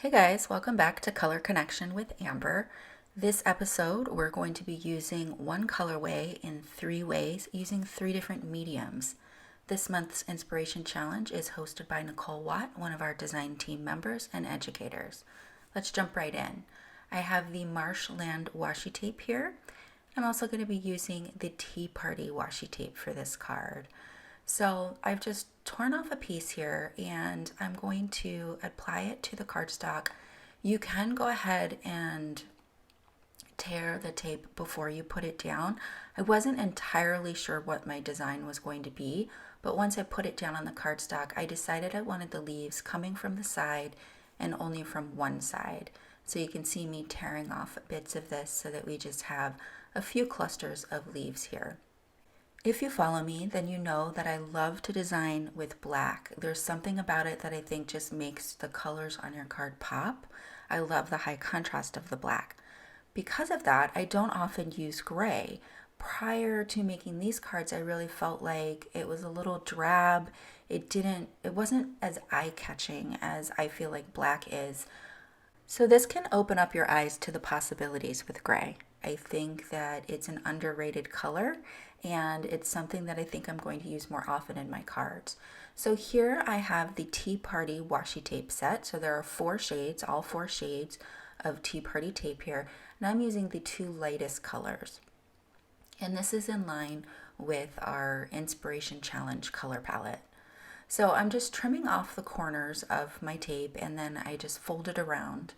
Hey guys, welcome back to Color Connection with Amber. This episode, we're going to be using one colorway in 3 ways using 3 different mediums. This month's Inspiration Challenge is hosted by Nicole Watt, one of our design team members and educators. Let's jump right in. I have the Marshland Washi Tape here. I'm also going to be using the Tea Party Washi Tape for this card. So I've just torn off a piece here and I'm going to apply it to the cardstock. You can go ahead and tear the tape before you put it down. I wasn't entirely sure what my design was going to be, but once I put it down on the cardstock, I decided I wanted the leaves coming from the side and only from one side. So you can see me tearing off bits of this so that we just have a few clusters of leaves here. If you follow me, then you know that I love to design with black. There's something about it that I think just makes the colors on your card pop. I love the high contrast of the black. Because of that, I don't often use gray. Prior to making these cards, I really felt like it was a little drab. It wasn't as eye-catching as I feel like black is. So this can open up your eyes to the possibilities with gray. I think that it's an underrated color and it's something that I think I'm going to use more often in my cards. So here I have the Tea Party Washi Tape Set. So there are 4 shades, all 4 shades of Tea Party tape here, and I'm using the 2 lightest colors. And this is in line with our Inspiration Challenge color palette. So I'm just trimming off the corners of my tape and then I just fold it around.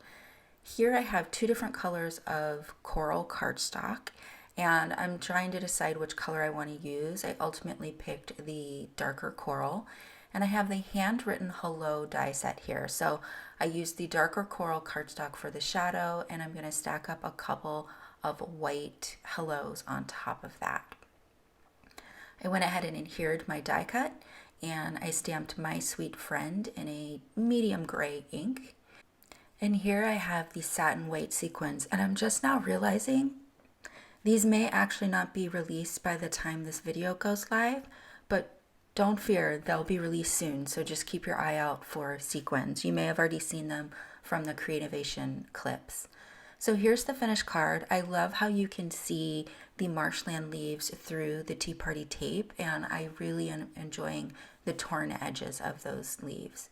Here I have 2 different colors of coral cardstock and I'm trying to decide which color I want to use. I ultimately picked the darker coral and I have the Handwritten Hello Die Set here. So I used the darker coral cardstock for the shadow and I'm going to stack up a couple of white hellos on top of that. I went ahead and adhered my die cut and I stamped My Sweet Friend in a medium gray ink. And here I have the satin white sequins, and I'm just now realizing these may actually not be released by the time this video goes live, but don't fear, they'll be released soon, so just keep your eye out for sequins. You may have already seen them from the Creativation clips. So here's the finished card. I love how you can see the marshland leaves through the Tea Party tape, and I really am enjoying the torn edges of those leaves.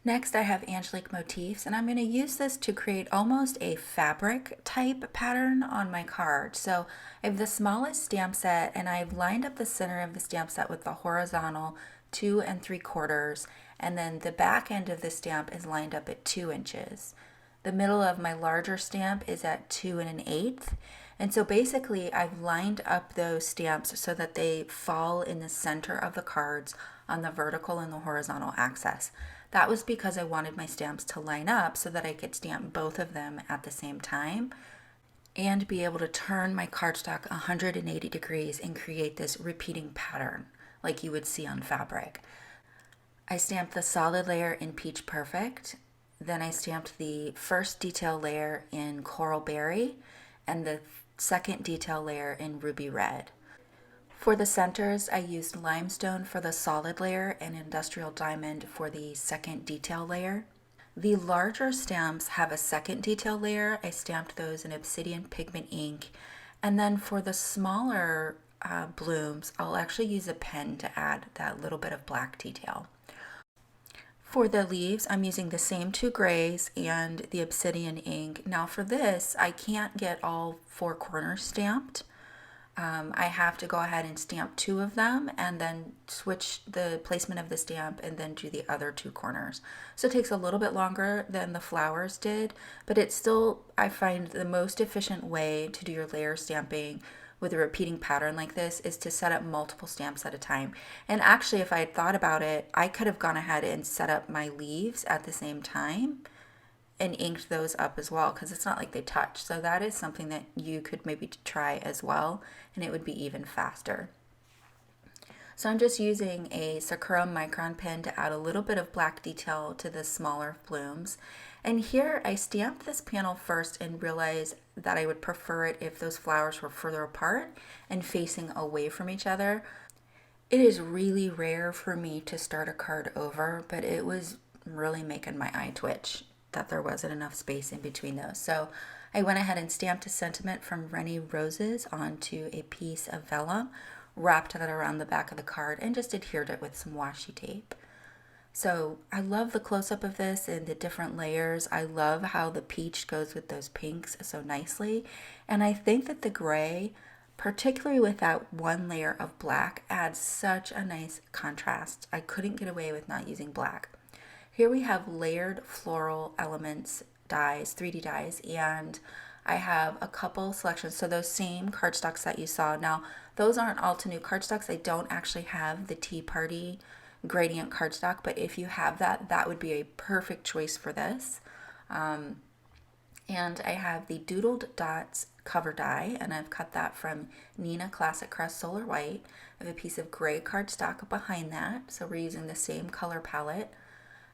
Next, I have Angelique Motifs, and I'm going to use this to create almost a fabric type pattern on my card. So I have the smallest stamp set, and I've lined up the center of the stamp set with the horizontal 2 3/4, and then the back end of the stamp is lined up at 2 inches. The middle of my larger stamp is at 2 1/8. And so basically I've lined up those stamps so that they fall in the center of the cards on the vertical and the horizontal axis. That was because I wanted my stamps to line up so that I could stamp both of them at the same time and be able to turn my cardstock 180 degrees and create this repeating pattern like you would see on fabric. I stamped the solid layer in Peach Perfect. Then I stamped the first detail layer in Coral Berry and the second detail layer in Ruby Red. For the centers, I used Limestone for the solid layer and Industrial Diamond for the second detail layer. The larger stamps have a second detail layer. I stamped those in Obsidian Pigment Ink. And then for the smaller blooms, I'll actually use a pen to add that little bit of black detail. For the leaves, I'm using the same 2 grays and the Obsidian ink. Now for this, I can't get all 4 corners stamped. I have to go ahead and stamp 2 of them and then switch the placement of the stamp and then do the other 2 corners. So it takes a little bit longer than the flowers did, but it's still, I find, the most efficient way to do your layer stamping with a repeating pattern like this is to set up multiple stamps at a time. And actually, if I had thought about it, I could have gone ahead and set up my leaves at the same time and inked those up as well, because it's not like they touch. So that is something that you could maybe try as well, and it would be even faster. So I'm just using a Sakura micron pen to add a little bit of black detail to the smaller blooms. And here I stamped this panel first and realized that I would prefer it if those flowers were further apart and facing away from each other. It is really rare for me to start a card over, but it was really making my eye twitch. that there wasn't enough space in between those. So I went ahead and stamped a sentiment from Rennie Roses onto a piece of vellum, wrapped that around the back of the card, and just adhered it with some washi tape. So I love the close-up of this and the different layers. I love how the peach goes with those pinks so nicely. And I think that the gray, particularly with that one layer of black, adds such a nice contrast. I couldn't get away with not using black. Here we have layered floral elements dies, 3D dies, and I have a couple selections. So those same cardstocks that you saw. Now, those aren't Altenew cardstocks. I don't actually have the Tea Party gradient cardstock, but if you have that, that would be a perfect choice for this. And I have the Doodled Dots cover die, and I've cut that from Nina Classic Crest Solar White. I have a piece of gray cardstock behind that, so we're using the same color palette.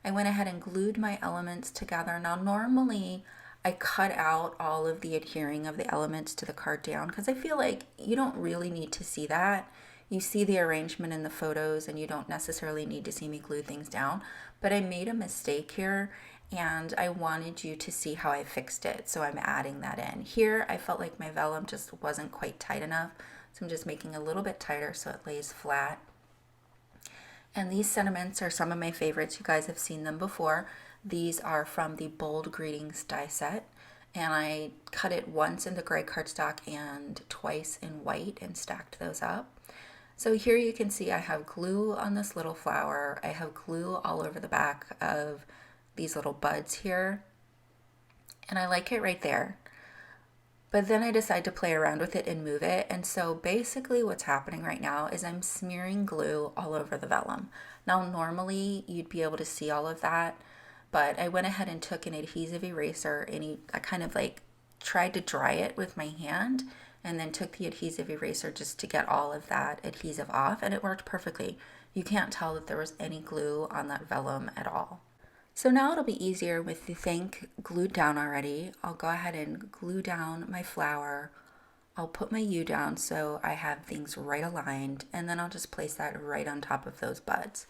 I went ahead and glued my elements together. Now normally I cut out all of the adhering of the elements to the card down because I feel like you don't really need to see that. You see the arrangement in the photos and you don't necessarily need to see me glue things down. But I made a mistake here and I wanted you to see how I fixed it. So I'm adding that in. Here I felt like my vellum just wasn't quite tight enough. So I'm just making a little bit tighter so it lays flat. And these sentiments are some of my favorites. You guys have seen them before. These are from the Bold Greetings die set. And I cut it once in the gray cardstock and twice in white and stacked those up. So here you can see I have glue on this little flower. I have glue all over the back of these little buds here. And I like it right there. But then I decide to play around with it and move it. And so basically what's happening right now is I'm smearing glue all over the vellum. Now normally you'd be able to see all of that, but I went ahead and took an adhesive eraser and I kind of like tried to dry it with my hand and then took the adhesive eraser just to get all of that adhesive off, and it worked perfectly. You can't tell that there was any glue on that vellum at all. So now it'll be easier with the thank glued down already. I'll go ahead and glue down my flower. I'll put my U down so I have things right aligned, and then I'll just place that right on top of those buds.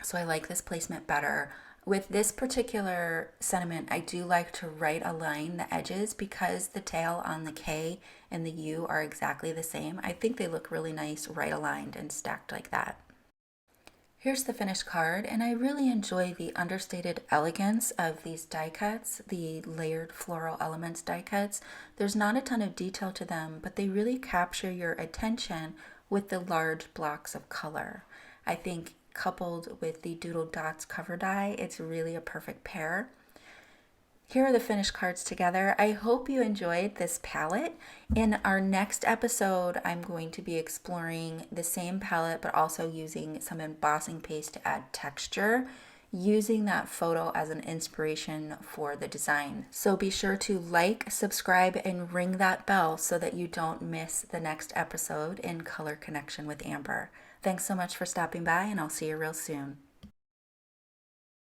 So I like this placement better. With this particular sentiment, I do like to right align the edges because the tail on the K and the U are exactly the same. I think they look really nice right aligned and stacked like that. Here's the finished card, and I really enjoy the understated elegance of these die cuts, the layered Floral Elements die cuts. There's not a ton of detail to them, but they really capture your attention with the large blocks of color. I think coupled with the Doodled Dots cover die, it's really a perfect pair. Here are the finished cards together. I hope you enjoyed this palette. In our next episode, I'm going to be exploring the same palette, but also using some embossing paste to add texture, using that photo as an inspiration for the design. So be sure to like, subscribe, and ring that bell so that you don't miss the next episode in Color Connection with Amber. Thanks so much for stopping by, and I'll see you real soon.